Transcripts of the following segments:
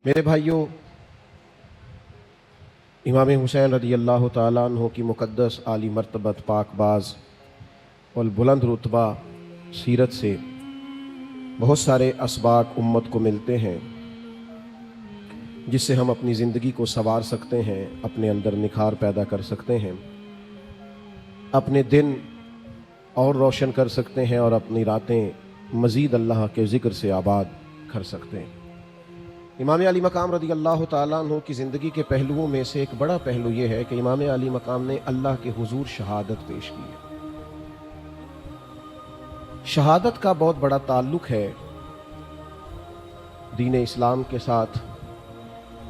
میرے بھائیوں، امام حسین رضی اللہ تعالیٰ عنہ کی مقدس عالی مرتبت پاک باز اور بلند رتبہ سیرت سے بہت سارے اسباق امت کو ملتے ہیں جس سے ہم اپنی زندگی کو سنوار سکتے ہیں، اپنے اندر نکھار پیدا کر سکتے ہیں، اپنے دن اور روشن کر سکتے ہیں اور اپنی راتیں مزید اللہ کے ذکر سے آباد کر سکتے ہیں۔ امام علی مقام رضی اللہ تعالیٰ عنہ کی زندگی کے پہلوؤں میں سے ایک بڑا پہلو یہ ہے کہ امام علی مقام نے اللہ کے حضور شہادت پیش کی ہے۔ شہادت کا بہت بڑا تعلق ہے دین اسلام کے ساتھ،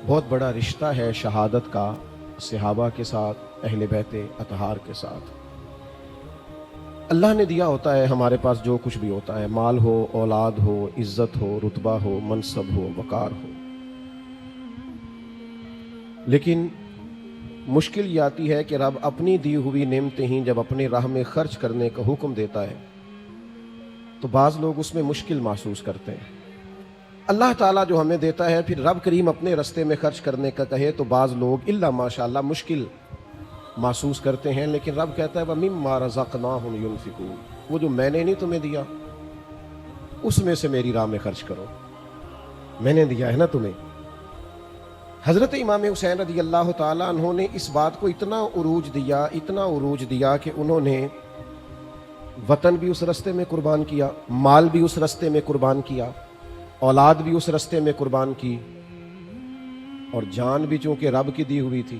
بہت بڑا رشتہ ہے شہادت کا صحابہ کے ساتھ، اہل بیت اطہار کے ساتھ۔ اللہ نے دیا ہوتا ہے ہمارے پاس جو کچھ بھی ہوتا ہے، مال ہو، اولاد ہو، عزت ہو، رتبہ ہو، منصب ہو، وقار ہو، لیکن مشکل یہ آتی ہے کہ رب اپنی دی ہوئی نعمتیں ہی جب اپنے راہ میں خرچ کرنے کا حکم دیتا ہے تو بعض لوگ اس میں مشکل محسوس کرتے ہیں۔ اللہ تعالیٰ جو ہمیں دیتا ہے پھر رب کریم اپنے رستے میں خرچ کرنے کا کہے تو بعض لوگ الا ماشاءاللہ مشکل محسوس کرتے ہیں، لیکن رب کہتا ہے وَمِمَّا رَزَقْنَاهُمْ يُنْفِقُونَ، وہ جو میں نے نہیں تمہیں دیا اس میں سے میری راہ میں خرچ کرو، میں نے دیا ہے نا تمہیں۔ حضرت امام حسین رضی اللہ تعالیٰ عنہ نے اس بات کو اتنا عروج دیا کہ انہوں نے وطن بھی اس رستے میں قربان کیا، مال بھی اس رستے میں قربان کیا، اولاد بھی اس رستے میں قربان کی، اور جان بھی چونکہ رب کی دی ہوئی تھی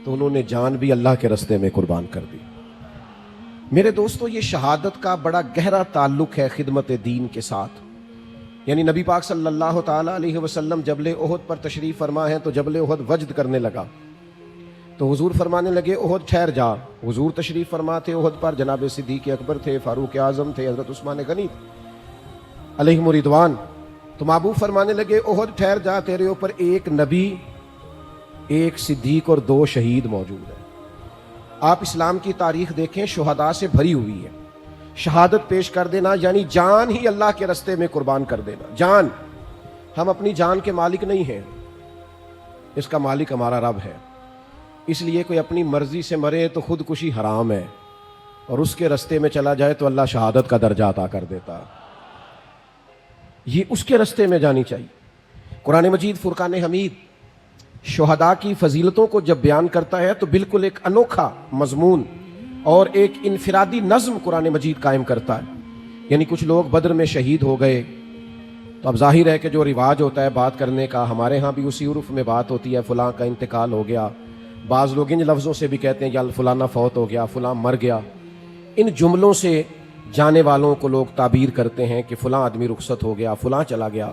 تو انہوں نے جان بھی اللہ کے رستے میں قربان کر دی۔ میرے دوستو، یہ شہادت کا بڑا گہرا تعلق ہے خدمت دین کے ساتھ۔ یعنی نبی پاک صلی اللہ تعالیٰ علیہ وسلم جبل احد پر تشریف فرما ہیں تو جبل احد وجد کرنے لگا تو حضور فرمانے لگے احد ٹھہر جا۔ حضور تشریف فرما تھے احد پر، جناب صدیق اکبر تھے، فاروق اعظم تھے، حضرت عثمان غنی علیہم رضوان، تو محبوب فرمانے لگے احد ٹھہر جا، تیرے اوپر ایک نبی، ایک صدیق اور 2 شہید موجود ہیں۔ آپ اسلام کی تاریخ دیکھیں، شہداء سے بھری ہوئی ہے۔ شہادت پیش کر دینا یعنی جان ہی اللہ کے رستے میں قربان کر دینا۔ جان، ہم اپنی جان کے مالک نہیں ہیں، اس کا مالک ہمارا رب ہے، اس لیے کوئی اپنی مرضی سے مرے تو خودکشی حرام ہے، اور اس کے رستے میں چلا جائے تو اللہ شہادت کا درجہ عطا کر دیتا۔ یہ اس کے رستے میں جانی چاہیے۔ قرآن مجید فرقان حمید شہداء کی فضیلتوں کو جب بیان کرتا ہے تو بالکل ایک انوکھا مضمون اور ایک انفرادی نظم قرآن مجید قائم کرتا ہے۔ یعنی کچھ لوگ بدر میں شہید ہو گئے تو اب ظاہر ہے کہ جو رواج ہوتا ہے بات کرنے کا، ہمارے ہاں بھی اسی عرف میں بات ہوتی ہے، فلاں کا انتقال ہو گیا۔ بعض لوگ ان لفظوں سے بھی کہتے ہیں یا فلانا فوت ہو گیا، فلاں مر گیا۔ ان جملوں سے جانے والوں کو لوگ تعبیر کرتے ہیں کہ فلاں آدمی رخصت ہو گیا، فلاں چلا گیا۔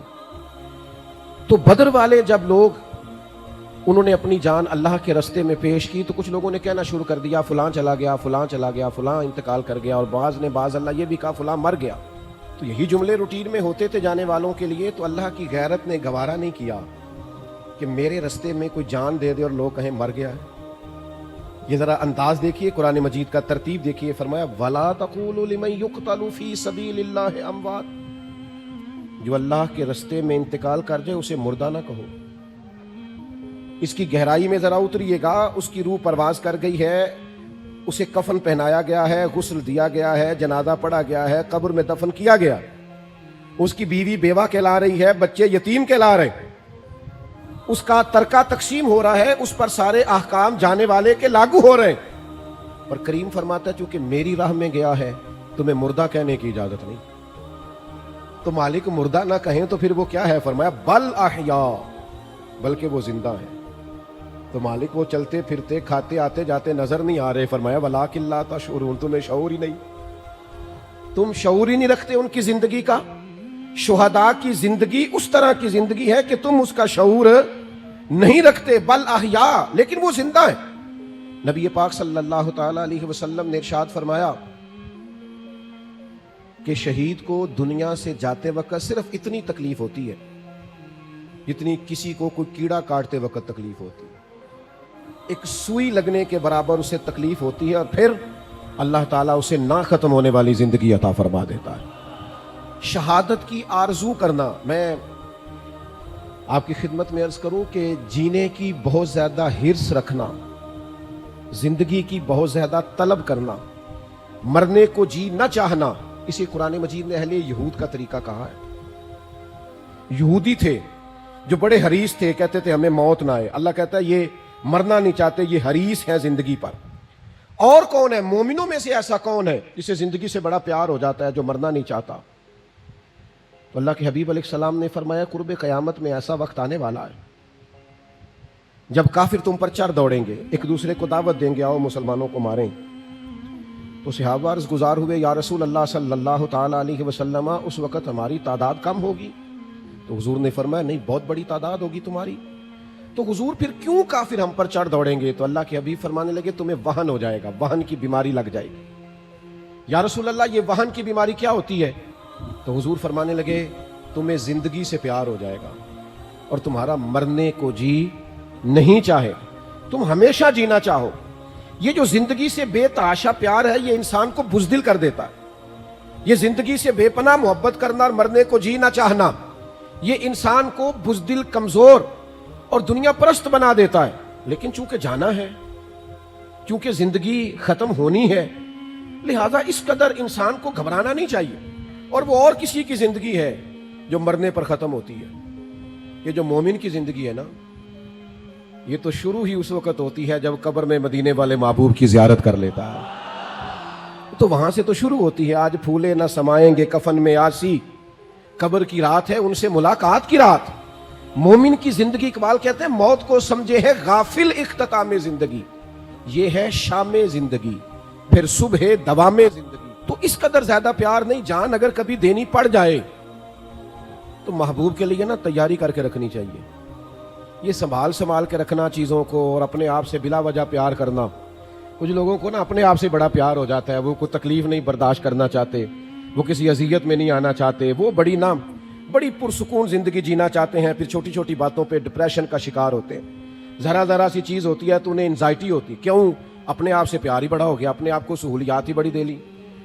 تو بدر والے جب لوگ انہوں نے اپنی جان اللہ کے رستے میں پیش کی تو کچھ لوگوں نے کہنا شروع کر دیا فلاں چلا گیا، فلاں چلا گیا، فلاں انتقال کر گیا، اور بعض اللہ یہ بھی کہا فلاں مر گیا۔ تو یہی جملے روٹین میں ہوتے تھے جانے والوں کے لیے، تو اللہ کی غیرت نے گوارا نہیں کیا کہ میرے رستے میں کوئی جان دے دے اور لوگ کہیں مر گیا ہے۔ یہ ذرا انداز دیکھیے قرآن مجید کا، ترتیب دیکھیے، فرمایا وَلَا تَقُولُوا لِمَن يُقْتَلُ فِي سَبِيلِ اللَّهِ أَمْوَاتٌ، جو اللہ کے رستے میں انتقال کر جائے اسے مردہ نہ کہو۔ اس کی گہرائی میں ذرا اتریے گا، اس کی روح پرواز کر گئی ہے، اسے کفن پہنایا گیا ہے، غسل دیا گیا ہے، جنازہ پڑھا گیا ہے، قبر میں دفن کیا گیا، اس کی بیوی بیوہ کہلا رہی ہے، بچے یتیم کہلا رہے ہیں، اس کا ترکہ تقسیم ہو رہا ہے، اس پر سارے احکام جانے والے کے لاگو ہو رہے ہیں، اور کریم فرماتا ہے چونکہ میری راہ میں گیا ہے تمہیں مردہ کہنے کی اجازت نہیں۔ تو مالک مردہ نہ کہیں تو پھر وہ کیا ہے؟ فرمایا بل احیاء، بلکہ وہ زندہ ہے۔ تو مالک وہ چلتے پھرتے کھاتے آتے جاتے نظر نہیں آ رہے، فرمایا وَلَٰكِن لَا تَشْعُرُونَ، تمہیں شعور ہی نہیں، تم شعور ہی نہیں رکھتے ان کی زندگی کا۔ شہداء کی زندگی اس طرح کی زندگی ہے کہ تم اس کا شعور نہیں رکھتے، بل احیاء، لیکن وہ زندہ ہے۔ نبی پاک صلی اللہ تعالی علیہ وسلم نے ارشاد فرمایا کہ شہید کو دنیا سے جاتے وقت صرف اتنی تکلیف ہوتی ہے جتنی کسی کو کوئی کیڑا کاٹتے وقت تکلیف ہوتی ہے، ایک سوئی لگنے کے برابر اسے تکلیف ہوتی ہے، اور پھر اللہ تعالیٰ اسے نہ ختم ہونے والی زندگی عطا فرما دیتا ہے۔ شہادت کی آرزو کرنا، میں آپ کی خدمت میں عرض کروں کہ جینے کی بہت زیادہ ہرس رکھنا، زندگی کی بہت زیادہ طلب کرنا، مرنے کو جی نہ چاہنا، اسی قرآن مجید نے اہل یہود کا طریقہ کہا ہے۔ یہودی تھے جو بڑے حریص تھے، کہتے تھے ہمیں موت نہ آئے۔ اللہ کہتا ہے یہ مرنا نہیں چاہتے، یہ حریص ہے زندگی پر۔ اور کون ہے مومنوں میں سے ایسا کون ہے جسے زندگی سے بڑا پیار ہو جاتا ہے، جو مرنا نہیں چاہتا؟ تو اللہ کے حبیب علیہ السلام نے فرمایا قرب قیامت میں ایسا وقت آنے والا ہے جب کافر تم پر چڑھ دوڑیں گے، ایک دوسرے کو دعوت دیں گے آؤ مسلمانوں کو ماریں۔ تو صحابہ عرض گزار ہوئے یا رسول اللہ صلی اللہ تعالی علیہ وسلم اس وقت ہماری تعداد کم ہوگی؟ تو حضور نے فرمایا نہیں، بہت بڑی تعداد ہوگی تمہاری۔ تو حضور پھر کیوں کافر ہم پر چڑھ دوڑیں گے؟ تو اللہ کے حبیب فرمانے لگے تمہیں وہن ہو جائے گا، وہن کی بیماری لگ جائے گی۔ یا رسول اللہ یہ وہن کی بیماری کیا ہوتی ہے؟ تو حضور فرمانے لگے تمہیں زندگی سے پیار ہو جائے گا اور تمہارا مرنے کو جی نہیں چاہے، تم ہمیشہ جینا چاہو۔ یہ جو زندگی سے بے تحاشا پیار ہے یہ انسان کو بزدل کر دیتا ہے۔ یہ زندگی سے بے پناہ محبت کرنا اور مرنے کو جی نہ چاہنا یہ انسان کو بزدل، کمزور اور دنیا پرست بنا دیتا ہے۔ لیکن چونکہ جانا ہے، چونکہ زندگی ختم ہونی ہے، لہذا اس قدر انسان کو گھبرانا نہیں چاہیے۔ اور وہ اور کسی کی زندگی ہے جو مرنے پر ختم ہوتی ہے۔ یہ جو مومن کی زندگی ہے نا، یہ تو شروع ہی اس وقت ہوتی ہے جب قبر میں مدینے والے محبوب کی زیارت کر لیتا ہے، تو وہاں سے تو شروع ہوتی ہے۔ آج پھولے نہ سمائیں گے کفن میں آسی، قبر کی رات ہے ان سے ملاقات کی رات۔ مومن کی زندگی، اقبال کہتے ہیں موت کو سمجھے ہے غافل اختتام زندگی، یہ ہے شام زندگی پھر صبح دوام زندگی۔ تو اس قدر زیادہ پیار نہیں، جان اگر کبھی دینی پڑ جائے تو محبوب کے لیے نا تیاری کر کے رکھنی چاہیے۔ یہ سنبھال کے رکھنا چیزوں کو اور اپنے آپ سے بلا وجہ پیار کرنا، کچھ لوگوں کو نا اپنے آپ سے بڑا پیار ہو جاتا ہے، وہ کوئی تکلیف نہیں برداشت کرنا چاہتے، وہ کسی اذیت میں نہیں آنا چاہتے، وہ بڑی پرسکون زندگی جینا چاہتے ہیں، پھر چھوٹی چھوٹی باتوں پہ ڈپریشن کا شکار ہوتے ہیں۔ ذرا سی چیز ہوتی ہے تو انہیں انزائٹی ہوتی، کیوں؟ اپنے آپ سے پیار ہی بڑا ہو گیا، اپنے آپ کو سہولیات ہی بڑی دے لی،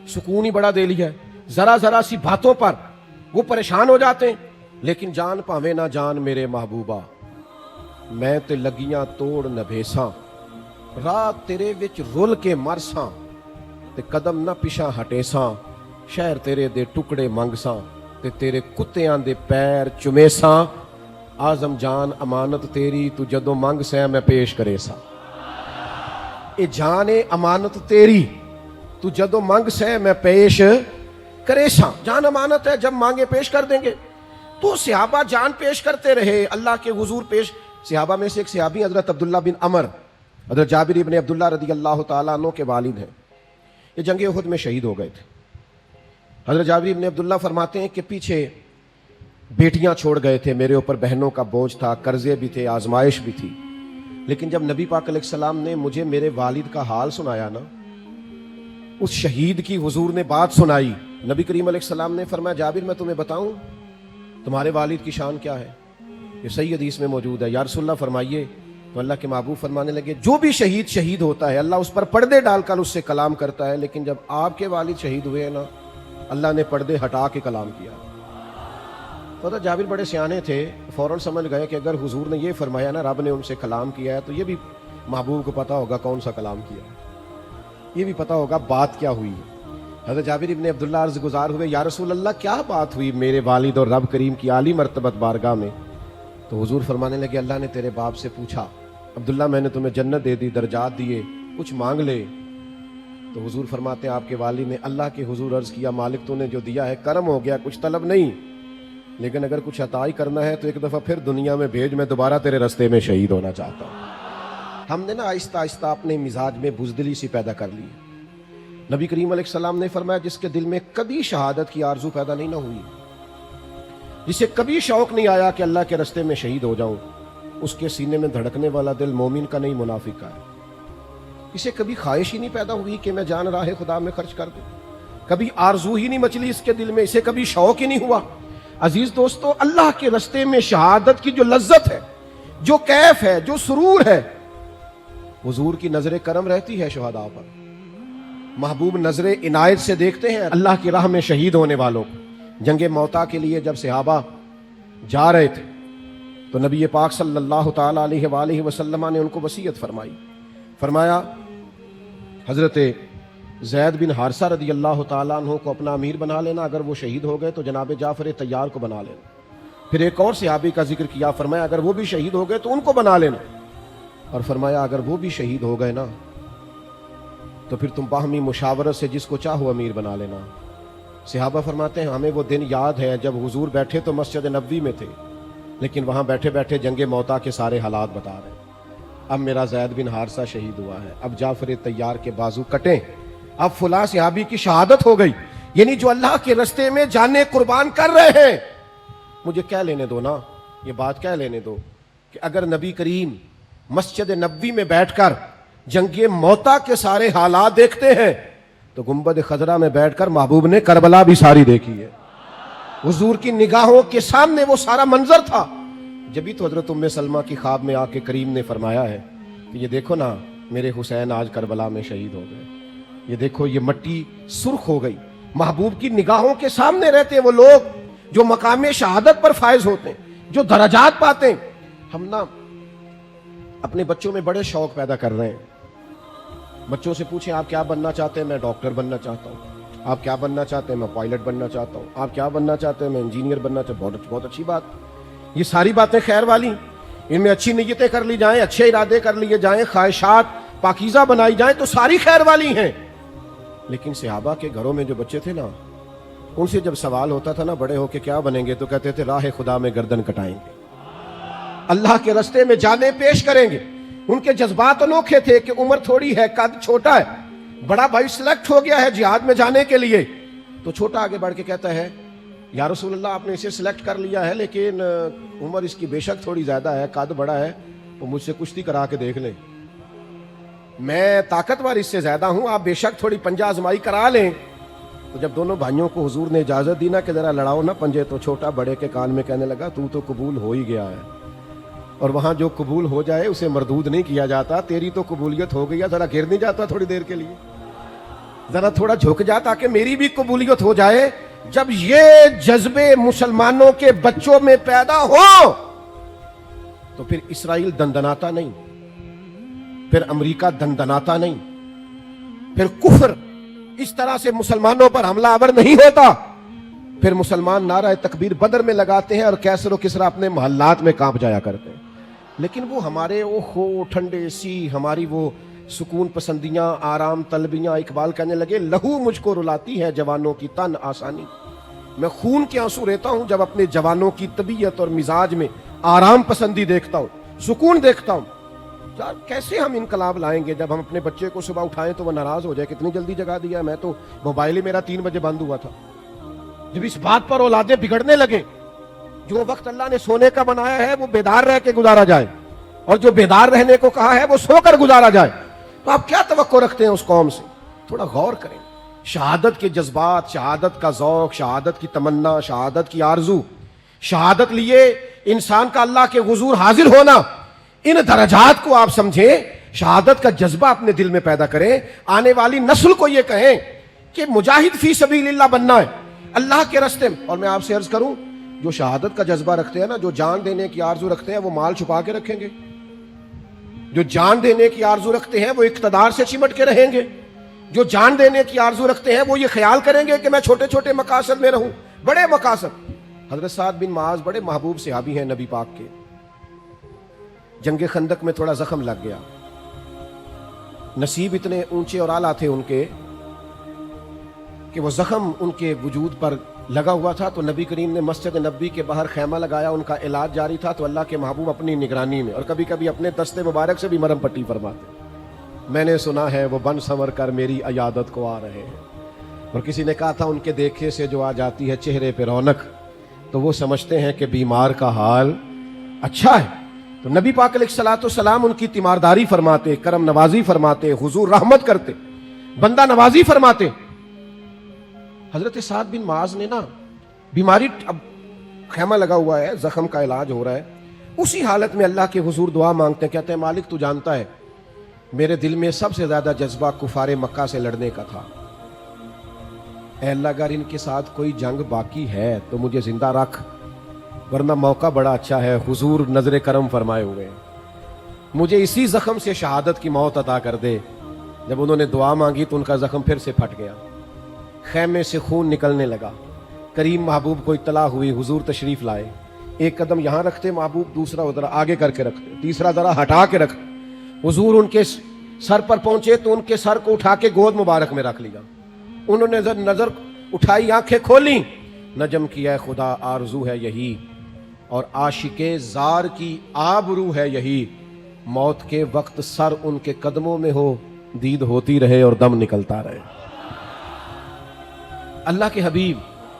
سکون ہی بڑا دے لیا ہے، ذرا سی باتوں پر وہ پریشان ہو جاتے ہیں۔ لیکن جان پاوے نہ جان میرے محبوبہ، میں تے لگیاں توڑ نہ بھیساں، رات تیرے وچ رول کے مرساں تے قدم نہ پیچھا ہٹیساں، شہر تیرے دے ٹکڑے منگساں تے تیرے کتیاں دے پیر چمیساں، آزم جان امانت تیری تو جدوں منگ سیں میں پیش کرے ساں۔ اے جان امانت تیری تو جدوں منگ سیں میں پیش کرے ساں، جان امانت ہے، جب مانگے پیش کر دیں گے۔ تو صحابہ جان پیش کرتے رہے اللہ کے حضور پیش۔ صحابہ میں سے ایک صحابی حضرت عبداللہ بن عمر، حضرت جابر ابن عبداللہ رضی اللہ تعالیٰ عنہ کے والد ہیں، یہ جنگ احد میں شہید ہو گئے تھے۔ حضرت جابر ابن عبداللہ فرماتے ہیں کہ پیچھے بیٹیاں چھوڑ گئے تھے، میرے اوپر بہنوں کا بوجھ تھا، قرضے بھی تھے، آزمائش بھی تھی، لیکن جب نبی پاک علیہ السلام نے مجھے میرے والد کا حال سنایا نا، اس شہید کی حضور نے بات سنائی، نبی کریم علیہ السلام نے فرمایا جابر میں تمہیں بتاؤں تمہارے والد کی شان کیا ہے؟ یہ صحیح حدیث میں موجود ہے۔ یا رسول اللہ فرمائیے۔ تو اللہ کے محبوب فرمانے لگے جو بھی شہید ہوتا ہے اللہ اس پر پردے ڈال کر اس سے کلام کرتا ہے، لیکن جب آپ کے والد شہید ہوئے ہیں نا، اللہ نے پردے ہٹا کے کلام کیا۔ تو جابر بڑے سیانے تھے، فوراً سمجھ گئے کہ اگر حضور نے یہ فرمایا نا رب نے ان سے کلام کیا ہے تو یہ بھی محبوب کو پتا ہوگا کون سا کلام کیا ہے، یہ بھی پتا ہوگا بات کیا ہوئی ہے۔ حضرت جابر ابن عبداللہ عرض گزار ہوئے یا رسول اللہ کیا بات ہوئی میرے والد اور رب کریم کی عالی مرتبت بارگاہ میں؟ تو حضور فرمانے لگے اللہ نے تیرے باپ سے پوچھا عبداللہ میں نے تمہیں جنت دے دی، درجات دیے، کچھ مانگ لے۔ تو حضور فرماتے ہیں آپ کے والد نے اللہ کے حضور عرض کیا مالک تو نے جو دیا ہے کرم ہو گیا، کچھ طلب نہیں، لیکن اگر کچھ عطا ہی کرنا ہے تو ایک دفعہ پھر دنیا میں بھیج، میں دوبارہ تیرے رستے میں شہید ہونا چاہتا ہوں۔ ہم نے نا آہستہ آہستہ اپنے مزاج میں بزدلی سی پیدا کر لی۔ نبی کریم علیہ السلام نے فرمایا جس کے دل میں کبھی شہادت کی آرزو پیدا نہیں نہ ہوئی، جسے کبھی شوق نہیں آیا کہ اللہ کے رستے میں شہید ہو جاؤں، اس کے سینے میں دھڑکنے والا دل مومن کا نہیں منافق کا ہے۔ اسے کبھی خواہش ہی نہیں پیدا ہوئی کہ میں جان راہ خدا میں خرچ کر دوں، کبھی آرزو ہی نہیں مچلی اس کے دل میں، اسے کبھی شوق ہی نہیں ہوا۔ عزیز دوستو، اللہ کے رستے میں شہادت کی جو لذت ہے، جو کیف ہے، جو سرور ہے، حضور کی نظر کرم رہتی ہے شہداء پر۔ محبوب نظر عنایت سے دیکھتے ہیں اللہ کی راہ میں شہید ہونے والوں کو۔ جنگ موتا کے لیے جب صحابہ جا رہے تھے تو نبی پاک صلی اللہ تعالی علیہ وآلہ وسلم نے ان کو وصیت فرمائی. فرمایا حضرت زید بن حارثہ رضی اللہ تعالیٰ عنہ کو اپنا امیر بنا لینا، اگر وہ شہید ہو گئے تو جناب جعفر طیار کو بنا لینا. پھر ایک اور صحابی کا ذکر کیا، فرمایا اگر وہ بھی شہید ہو گئے تو ان کو بنا لینا، اور فرمایا اگر وہ بھی شہید ہو گئے نا تو پھر تم باہمی مشاورت سے جس کو چاہو امیر بنا لینا. صحابہ فرماتے ہیں ہمیں وہ دن یاد ہے جب حضور بیٹھے تو مسجد نبوی میں تھے، لیکن وہاں بیٹھے بیٹھے جنگ موتا کے سارے حالات بتا رہے ہیں. اب میرا زید بن حارثہ شہید ہوا ہے، اب جعفر طیار کے بازو کٹیں، اب فلاں صحابی کی شہادت ہو گئی، یعنی جو اللہ کے رستے میں جانیں قربان کر رہے ہیں. مجھے کہہ لینے دو نا، یہ بات کہہ لینے دو کہ اگر نبی کریم مسجد نبوی میں بیٹھ کر جنگ موتا کے سارے حالات دیکھتے ہیں تو گنبد خضرا میں بیٹھ کر محبوب نے کربلا بھی ساری دیکھی ہے. حضور کی نگاہوں کے سامنے وہ سارا منظر تھا. جبھی تو حضرت ام سلمہ کی خواب میں آ کے کریم نے فرمایا ہے کہ یہ دیکھو نا میرے حسین آج کربلا میں شہید ہو گئے، یہ دیکھو یہ مٹی سرخ ہو گئی. محبوب کی نگاہوں کے سامنے رہتے ہیں وہ لوگ جو مقام شہادت پر فائز ہوتے ہیں، جو درجات پاتے ہیں. ہم نا اپنے بچوں میں بڑے شوق پیدا کر رہے ہیں. بچوں سے پوچھیں آپ کیا بننا چاہتے ہیں؟ میں ڈاکٹر بننا چاہتا ہوں. آپ کیا بننا چاہتے ہیں؟ میں پائلٹ بننا چاہتا ہوں. آپ کیا بننا چاہتے ہیں؟ میں انجینئر بننا چاہتا ہوں. بہت اچھی بات. یہ ساری باتیں خیر والی، ان میں اچھی نیتیں کر لی جائیں، اچھے ارادے کر لیے جائیں، خواہشات پاکیزہ بنائی جائیں تو ساری خیر والی ہیں. لیکن صحابہ کے گھروں میں جو بچے تھے نا، ان سے جب سوال ہوتا تھا نا بڑے ہو کے کیا بنیں گے، تو کہتے تھے راہ خدا میں گردن کٹائیں گے، اللہ کے راستے میں جانیں پیش کریں گے. ان کے جذبات انوکھے تھے کہ عمر تھوڑی ہے، قد چھوٹا ہے، بڑا بھائی سلیکٹ ہو گیا ہے جہاد میں جانے کے لیے، تو چھوٹا آگے بڑھ کے کہتا ہے یا رسول اللہ آپ نے اسے سلیکٹ کر لیا ہے لیکن عمر اس کی بے شک تھوڑی زیادہ ہے، قد بڑا ہے، تو مجھ سے کشتی کرا کے دیکھ لیں، میں طاقتور اس سے زیادہ ہوں، آپ بے شک تھوڑی پنجہ آزمائی کرا لیں. تو جب دونوں بھائیوں کو حضور نے اجازت دی نا کہ ذرا لڑاؤ نا پنجے، تو چھوٹا بڑے کے کان میں کہنے لگا تو قبول ہو ہی گیا ہے، اور وہاں جو قبول ہو جائے اسے مردود نہیں کیا جاتا. تیری تو قبولیت ہو گئی ہے، ذرا گر نہیں جاتا تھوڑی دیر کے لیے، ذرا تھوڑا جھک جا تاکہ میری بھی قبولیت ہو جائے. جب یہ جذبے مسلمانوں کے بچوں میں پیدا ہو تو پھر اسرائیل دندناتا نہیں، پھر امریکہ دندناتا نہیں، پھر کفر اس طرح سے مسلمانوں پر حملہ آور نہیں ہوتا. پھر مسلمان نعرہ تکبیر بدر میں لگاتے ہیں اور کیسر و کسرا اپنے محلات میں کانپ جایا کرتے ہیں. لیکن وہ ہمارے ٹھنڈے سی ہماری وہ سکون پسندیاں، آرام طلبیاں، اقبال کہنے لگے لہو مجھ کو رلاتی ہے جوانوں کی تن آسانی. میں خون کے آنسو رہتا ہوں جب اپنے جوانوں کی طبیعت اور مزاج میں آرام پسندی دیکھتا ہوں، سکون دیکھتا ہوں. یار کیسے ہم انقلاب لائیں گے جب ہم اپنے بچے کو صبح اٹھائیں تو وہ ناراض ہو جائے کتنی جلدی جگا دیا. میں تو موبائل ہی میرا 3 بجے بند ہوا تھا. جب اس بات پر اولادیں بگڑنے لگے، جو وقت اللہ نے سونے کا بنایا ہے وہ بیدار رہ کے گزارا جائے، اور جو بیدار رہنے کو کہا ہے وہ سو کر گزارا جائے، تو آپ کیا توقع رکھتے ہیں اس قوم سے؟ تھوڑا غور کریں. شہادت کے جذبات، شہادت کا ذوق، شہادت کی تمنا، شہادت کی آرزو، شہادت لیے انسان کا اللہ کے حضور حاضر ہونا، ان درجات کو آپ سمجھیں، شہادت کا جذبہ اپنے دل میں پیدا کریں. آنے والی نسل کو یہ کہیں کہ مجاہد فی سبیل اللہ بننا ہے اللہ کے راستے میں. اور میں آپ سے عرض کروں، جو شہادت کا جذبہ رکھتے ہیں نا، جو جان دینے کی آرزو رکھتے ہیں، وہ مال چھپا کے رکھیں گے. جو جان دینے کی آرزو رکھتے ہیں وہ اقتدار سے چمٹ کے رہیں گے. جو جان دینے کی آرزو رکھتے ہیں وہ یہ خیال کریں گے کہ میں چھوٹے چھوٹے مقاصد میں رہوں. بڑے مقاصد. حضرت سعد بن معاذ بڑے محبوب صحابی ہیں نبی پاک کے. جنگ خندق میں تھوڑا زخم لگ گیا، نصیب اتنے اونچے اور اعلیٰ تھے ان کے کہ وہ زخم ان کے وجود پر لگا ہوا تھا. تو نبی کریم نے مسجد نبوی کے باہر خیمہ لگایا، ان کا علاج جاری تھا. تو اللہ کے محبوب اپنی نگرانی میں اور کبھی کبھی اپنے دست مبارک سے بھی مرہم پٹی فرماتے. میں نے سنا ہے وہ بن سنور کر میری عیادت کو آ رہے ہیں. اور کسی نے کہا تھا ان کے دیکھے سے جو آ جاتی ہے چہرے پہ رونق، تو وہ سمجھتے ہیں کہ بیمار کا حال اچھا ہے. تو نبی پاک علیہ الصلوۃ والسلام ان کی تیمارداری فرماتے، کرم نوازی فرماتے، حضور رحمت کرتے، بندہ نوازی فرماتے. حضرت سعد بن معاذ نے نا بیماری، اب خیمہ لگا ہوا ہے، زخم کا علاج ہو رہا ہے، اسی حالت میں اللہ کے حضور دعا مانگتے ہیں. کہتے ہیں مالک تو جانتا ہے میرے دل میں سب سے زیادہ جذبہ کفار مکہ سے لڑنے کا تھا. اے اللہ اگر ان کے ساتھ کوئی جنگ باقی ہے تو مجھے زندہ رکھ، ورنہ موقع بڑا اچھا ہے، حضور نظر کرم فرمائے ہوئے ہیں، مجھے اسی زخم سے شہادت کی موت عطا کر دے۔ جب انہوں نے دعا مانگی تو ان کا زخم پھر سے پھٹ گیا، خیمے سے خون نکلنے لگا۔ کریم محبوب کو اطلاع ہوئی، حضور تشریف لائے، ایک قدم یہاں رکھتے محبوب، دوسرا ادھر آگے کر کے رکھتے، تیسرا ذرا ہٹا کے رکھ۔ حضور ان کے سر پر پہنچے تو ان کے سر کو اٹھا کے گود مبارک میں رکھ لیا۔ انہوں نے نظر اٹھائی، آنکھیں کھولیں، نجم کی اے خدا آرزو ہے یہی، اور عاشق زار کی آبرو ہے یہی، موت کے وقت سر ان کے قدموں میں ہو، دید ہوتی رہے اور دم نکلتا رہے۔ اللہ کے حبیب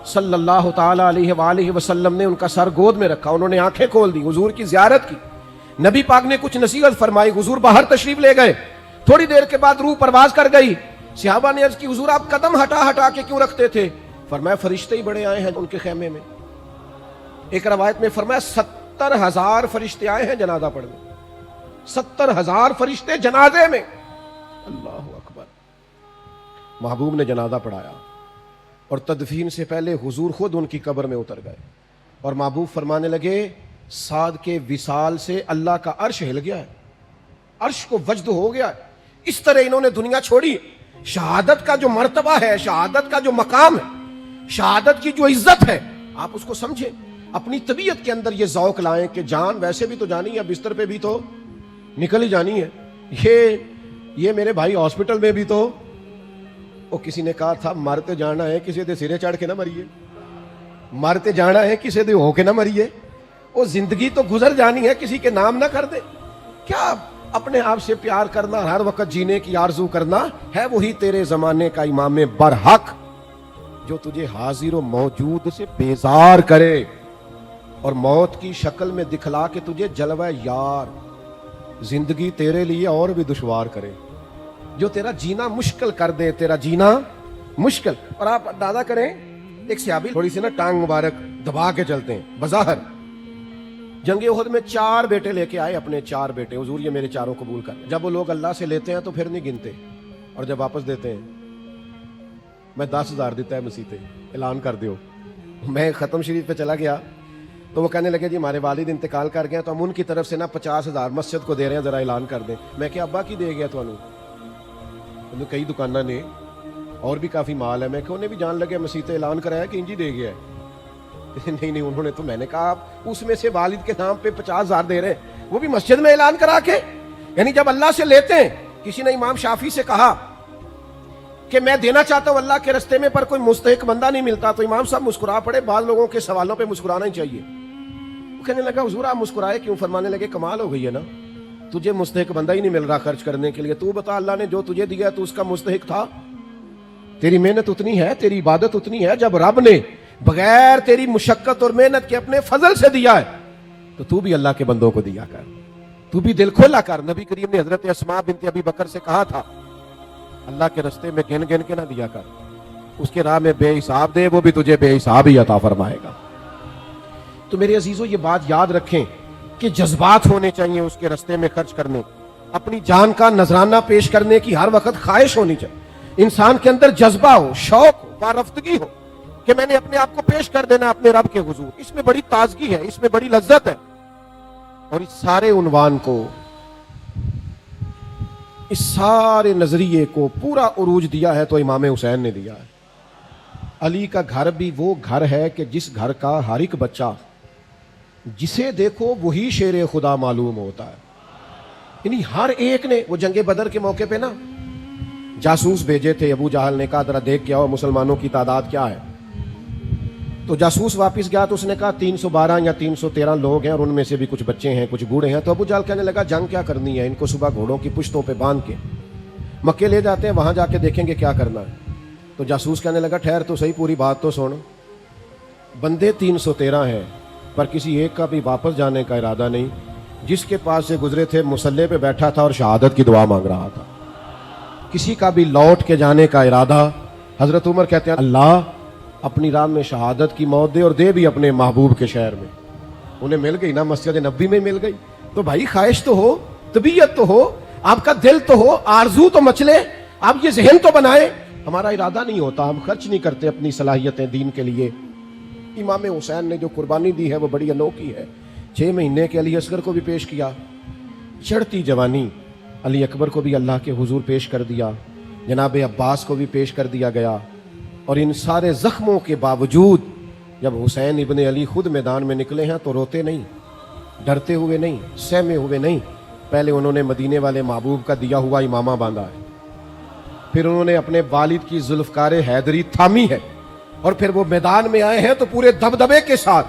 صلی اللہ تعالی علیہ وآلہ وسلم نے ان کا سر گود میں رکھا، انہوں نے آنکھیں کھول دی، حضور کی زیارت کی، نبی پاک نے کچھ نصیحت فرمائی، حضور باہر تشریف لے گئے، تھوڑی دیر کے بعد روح پرواز کر گئی۔ صحابہ نے عرض کی حضور آپ قدم ہٹا ہٹا کے کیوں رکھتے تھے؟ فرمایا فرشتے ہی بڑے آئے ہیں ان کے خیمے میں۔ ایک روایت میں فرمایا 70,000 فرشتے آئے ہیں جنازہ پڑھنے، 70,000 فرشتے جنازے میں۔ اللہ اکبر۔ محبوب نے جنازہ پڑھایا اور تدفین سے پہلے حضور خود ان کی قبر میں اتر گئے اور محبوب فرمانے لگے سعد کے وصال سے اللہ کا عرش ہل گیا ہے، عرش کو وجد ہو گیا ہے۔ اس طرح انہوں نے دنیا چھوڑی۔ شہادت کا جو مرتبہ ہے، شہادت کا جو مقام ہے، شہادت کی جو عزت ہے، آپ اس کو سمجھیں، اپنی طبیعت کے اندر یہ ذوق لائیں کہ جان ویسے بھی تو جانی ہے، بستر پہ بھی تو نکل ہی جانی ہے۔ یہ میرے بھائی ہاسپٹل میں بھی تو وہ کسی نے کہا تھا مرتے جانا ہے کسی دے سرے چڑھ کے نہ مریے، مرتے جانا ہے کسی دے ہو کے نہ مریے، وہ زندگی تو گزر جانی ہے، کسی کے نام نہ کر دے۔ کیا اپنے آپ سے پیار کرنا، ہر وقت جینے کی آرزو کرنا ہے، وہی تیرے زمانے کا امام برحق جو تجھے حاضر و موجود سے بیزار کرے اور موت کی شکل میں دکھلا کے تجھے جلوہ یار زندگی تیرے لیے اور بھی دشوار کرے، جو تیرا جینا مشکل کر دے، تیرا جینا مشکل۔ اور آپ اندازہ کریں، ایک صحابی تھوڑی سی نا ٹانگ مبارک دبا کے چلتے ہیں، بظاہر جنگ احد میں 4 بیٹے لے کے آئے، اپنے 4 بیٹے، حضور یہ میرے چاروں قبول کر۔ جب وہ لوگ اللہ سے لیتے ہیں تو پھر نہیں گنتے، اور جب واپس دیتے ہیں، میں 10,000 دیتا ہے مسیح پہ، اعلان کر دیو۔ میں ختم شریف پہ چلا گیا تو وہ کہنے لگے جی ہمارے والد انتقال کر گئے تو ہم ان کی طرف سے نا 50,000 مسجد کو دے رہے ہیں، ذرا اعلان کر دیں۔ میں کہ ابا کی دے گیا تو کئی دکانہ نے اور بھی کافی مال ہے، میں کہ انہیں بھی جان لگے مسیح تے اعلان کرایا کہ انجی دے گیا ہے۔ نہیں انہوں نے تو، میں نے کہا آپ اس میں سے والد کے نام پہ 50,000 دے رہے ہیں، وہ بھی مسجد میں اعلان کرا کے۔ یعنی جب اللہ سے لیتے ہیں، کسی نے امام شافعی سے کہا کہ میں دینا چاہتا ہوں اللہ کے رستے میں پر کوئی مستحق بندہ نہیں ملتا، تو امام صاحب مسکرا پڑے، بعض لوگوں کے سوالوں پہ مسکرانا ہی چاہیے۔ وہ کہنے لگا حضور آپ مسکرائے کیوں؟ فرمانے لگے کمال ہو گئی ہے نا، تجھے مستحق بندہ ہی نہیں مل رہا خرچ کرنے کے لیے، تو بتا اللہ نے جو تجھے دیا تو اس کا مستحق تھا؟ تیری محنت اتنی ہے، تیری عبادت اتنی ہے، جب رب نے بغیر تیری مشقت اور محنت کے اپنے فضل سے دیا ہے تو تو بھی اللہ کے بندوں کو دیا کر، تو بھی دل کھولا کر۔ نبی کریم نے حضرت اسماء بنت ابی بکر سے کہا تھا اللہ کے رستے میں گن گن کے نہ دیا کر، اس کے راہ میں بے حساب دے، وہ بھی تجھے بے حساب ہی عطا فرمائے گا۔ تو میرے عزیزو یہ بات یاد رکھیں کہ جذبات ہونے چاہیے اس کے رستے میں خرچ کرنے، اپنی جان کا نذرانہ پیش کرنے کی ہر وقت خواہش ہونی چاہیے، انسان کے اندر جذبہ ہو، شوق ہو، وارفتگی ہو کہ میں نے اپنے آپ کو پیش کر دینا اپنے رب کے حضور۔ اس میں بڑی تازگی ہے، اس میں بڑی لذت ہے۔ اور اس سارے عنوان کو، اس سارے نظریے کو پورا عروج دیا ہے تو امام حسین نے دیا ہے۔ علی کا گھر بھی وہ گھر ہے کہ جس گھر کا ہر ایک بچہ جسے دیکھو وہی شیر خدا معلوم ہوتا ہے۔ یعنی ہر ایک نے، وہ جنگ بدر کے موقع پہ نا جاسوس بھیجے تھے، ابو جہل نے کہا ذرا دیکھ کے آؤ مسلمانوں کی تعداد کیا ہے، تو جاسوس واپس گیا تو اس نے کہا 312 یا 313 لوگ ہیں اور ان میں سے بھی کچھ بچے ہیں کچھ بوڑھے ہیں۔ تو ابو جہل کہنے لگا جنگ کیا کرنی ہے، ان کو صبح گھوڑوں کی پشتوں پہ باندھ کے مکے لے جاتے ہیں، وہاں جا کے دیکھیں گے کیا کرنا ہے۔ تو جاسوس کہنے لگا ٹھہر تو صحیح، پوری بات تو سن، بندے 313 ہیں پر کسی ایک کا بھی واپس جانے کا ارادہ نہیں، جس کے پاس سے گزرے تھے مسلح پہ بیٹھا تھا اور شہادت کی دعا مانگ رہا تھا، کسی کا بھی لوٹ کے جانے کا ارادہ۔ حضرت عمر کہتے ہیں اللہ اپنی راہ میں شہادت کی موت دے، اور دے بھی اپنے محبوب کے شہر میں۔ انہیں مل گئی نا، مسجد نبی میں مل گئی۔ تو بھائی خواہش تو ہو، طبیعت تو ہو، آپ کا دل تو ہو، آرزو تو مچلے، آپ یہ ذہن تو بنائیں۔ ہمارا ارادہ نہیں ہوتا، ہم خرچ نہیں کرتے اپنی صلاحیتیں دین کے لیے، امام حسین نے جو قربانی دی ہے وہ بڑی انوکھی ہے. 6 مہینے کے علی اصغر کو بھی پیش کیا, چڑھتی جوانی علی اکبر کو بھی اللہ کے حضور پیش کر دیا, جناب عباس کو بھی پیش کر دیا گیا. اور ان سارے زخموں کے باوجود جب حسین ابن علی خود میدان میں نکلے ہیں تو روتے نہیں, ڈرتے ہوئے نہیں, سہمے ہوئے نہیں. پہلے انہوں نے مدینے والے محبوب کا دیا ہوا امامہ باندھا ہے, پھر انہوں نے اپنے والد کی ذوالفقار حیدری تھامی ہے, اور پھر وہ میدان میں آئے ہیں تو پورے دبدبے کے ساتھ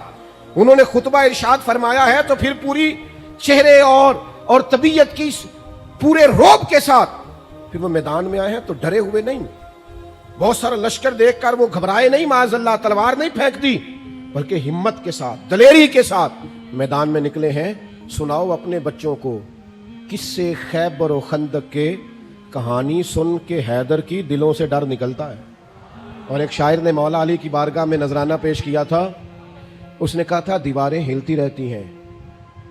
انہوں نے خطبہ ارشاد فرمایا ہے, تو پھر پوری چہرے اور طبیعت کی پورے روب کے ساتھ پھر وہ میدان میں آئے ہیں تو ڈرے ہوئے نہیں. بہت سارا لشکر دیکھ کر وہ گھبرائے نہیں, معاذ اللہ تلوار نہیں پھینک دی, بلکہ ہمت کے ساتھ دلیری کے ساتھ میدان میں نکلے ہیں. سناؤ اپنے بچوں کو قصے خیبر و خندق کے, کہانی سن کے حیدر کی دلوں سے ڈر نکلتا ہے. اور ایک شاعر نے مولا علی کی بارگاہ میں نذرانہ پیش کیا تھا, اس نے کہا تھا دیواریں ہلتی رہتی ہیں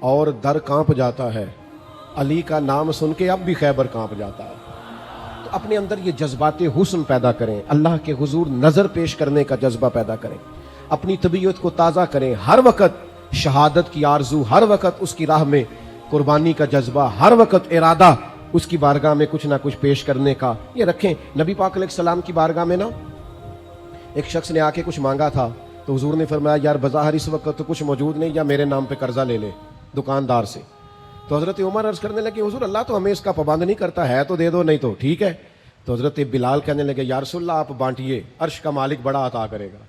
اور در کانپ جاتا ہے, علی کا نام سن کے اب بھی خیبر کانپ جاتا ہے. تو اپنے اندر یہ جذبات حسن پیدا کریں, اللہ کے حضور نظر پیش کرنے کا جذبہ پیدا کریں, اپنی طبیعت کو تازہ کریں, ہر وقت شہادت کی آرزو, ہر وقت اس کی راہ میں قربانی کا جذبہ, ہر وقت ارادہ اس کی بارگاہ میں کچھ نہ کچھ پیش کرنے کا یہ رکھیں. نبی پاک علیہ السلام کی بارگاہ میں نا ایک شخص نے آ کے کچھ مانگا تھا, تو حضور نے فرمایا یار بظاہر اس وقت تو کچھ موجود نہیں, یا میرے نام پہ قرضہ لے لے دکاندار سے. تو حضرت عمر عرض کرنے لگے حضور اللہ تو ہمیں اس کا پابند نہیں کرتا, ہے تو دے دو, نہیں تو ٹھیک ہے. تو حضرت بلال کہنے لگے یا رسول اللہ آپ بانٹیے, عرش کا مالک بڑا عطا کرے گا.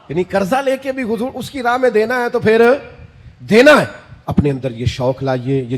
یعنی قرضہ لے کے بھی حضور اس کی راہ میں دینا ہے تو پھر دینا ہے. اپنے اندر یہ شوق لائیے, یہ